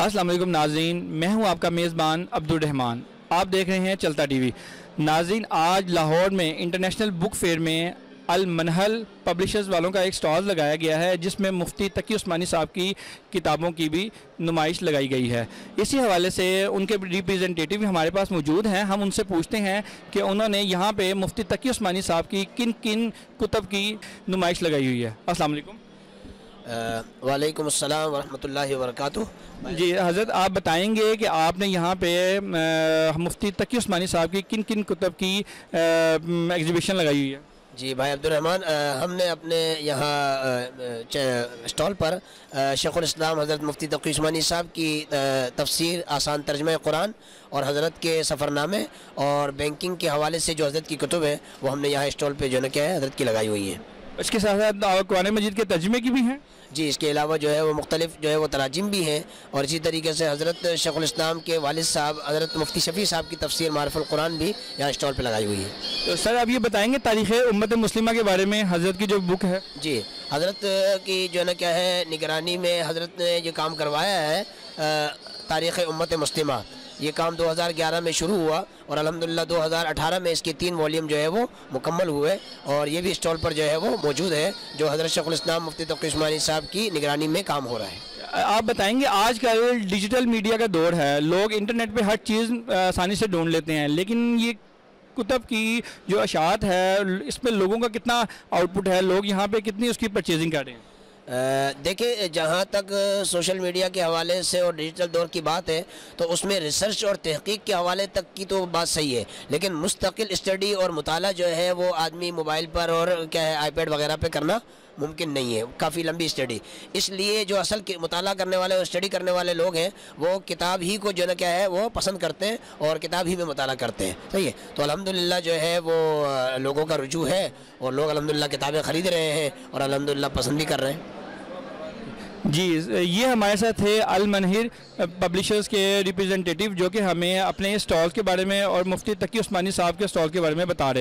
अस्सलाम वालेकुम नाज़रीन, मैं हूं आपका मेज़बान अब्दुर्रहमान। आप देख रहे हैं चलता टीवी। नाज़रीन, आज लाहौर में इंटरनेशनल बुक फेयर में अल मनहल पब्लिशर्स वालों का एक स्टॉल लगाया गया है, जिसमें मुफ्ती तकी उस्मानी साहब की किताबों की भी नुमाइश लगाई गई है। इसी हवाले से उनके रिप्रेजेंटेटिव हमारे पास मौजूद हैं। हम उनसे पूछते हैं कि उन्होंने यहाँ पे मुफ्ती तकी उस्मानी साहब की किन किन कुतब की नुमाइश लगाई हुई है। अस्सलाम वालेकुम। वालेकुम अस्सलाम वरहमतुल्लाहि वबरकातुहू। जी हज़रत, आप बताएंगे कि आपने यहाँ पे मुफ्ती तकी उस्मानी साहब की किन किन कुतब की एग्ज़िबिशन लगाई हुई है? जी भाई अब्दुर्रहमान, हमने अपने यहाँ स्टॉल पर शेखुल इस्लाम हज़रत मुफ्ती तकी उस्मानी साहब की तफसीर, आसान तर्जुमा कुरान और हज़रत के सफ़रनामे और बैंकिंग के हवाले से जो हज़रत की कुतुब है वो हमने यहाँ स्टॉल पे जो है क्या है हज़रत की लगाई हुई है। इसके साथ साथ कुरान मजीद के तर्जुमे की भी हैं? जी, इसके अलावा जो है वो मुख्तलिफ जो है वो तराजिम भी हैं और इसी तरीके से हज़रत शेखुल इस्लाम के वालिद साहब हज़रत मुफ्ती शफ़ी साहब की तफसीर मारिफुल कुरान भी यहाँ स्टॉल पे लगाई हुई है। तो सर, आप ये बताएंगे तारीख़ उम्मत मुस्लिमा के बारे में हज़रत की जो बुक है? जी, हज़रत की जो है ना क्या है निगरानी में हज़रत ने जो काम करवाया है तारीख़ उम्मत मुस्लिमा, ये काम 2011 में शुरू हुआ और अल्हम्दुलिल्लाह 2018 में इसके 3 वॉल्यूम जो है वो मुकम्मल हुए और ये भी स्टॉल पर जो है वो मौजूद है, जो हज़रत शेखुल इस्लाम मुफ्ती तकी उस्मानी साहब की निगरानी में काम हो रहा है। आप बताएंगे, आज का डिजिटल मीडिया का दौर है, लोग इंटरनेट पे हर चीज़ आसानी से ढूंढ लेते हैं, लेकिन ये कुतब की जो अशात है इसमें लोगों का कितना आउटपुट है, लोग यहाँ पे कितनी उसकी परचेजिंग कर रहे हैं? देखिए, जहाँ तक सोशल मीडिया के हवाले से और डिजिटल दौर की बात है तो उसमें रिसर्च और तहकीक के हवाले तक की तो बात सही है, लेकिन मुस्तकिल स्टडी और मुताला जो है वो आदमी मोबाइल पर और क्या है आईपैड वगैरह पे करना मुमकिन नहीं है, काफ़ी लंबी स्टडी। इसलिए जो असल मुताला करने वाले और स्टडी करने वाले लोग हैं वो किताब ही को जो है क्या है वो पसंद करते हैं और किताब ही में मुताला करते हैं। सही है, तो अल्हम्दुलिल्लाह जो है वो लोगों का रुजू है और लोग अल्हम्दुलिल्लाह किताबें ख़रीद रहे हैं और अल्हम्दुलिल्लाह पसंद भी कर रहे हैं। जी, ये हमारे साथ थे अल मनहिर पब्लिशर्स के रिप्रेजेंटेटिव, जो कि हमें अपने स्टॉल के बारे में और मुफ्ती तकी उस्मानी साहब के स्टॉल के बारे में बता रहे हैं।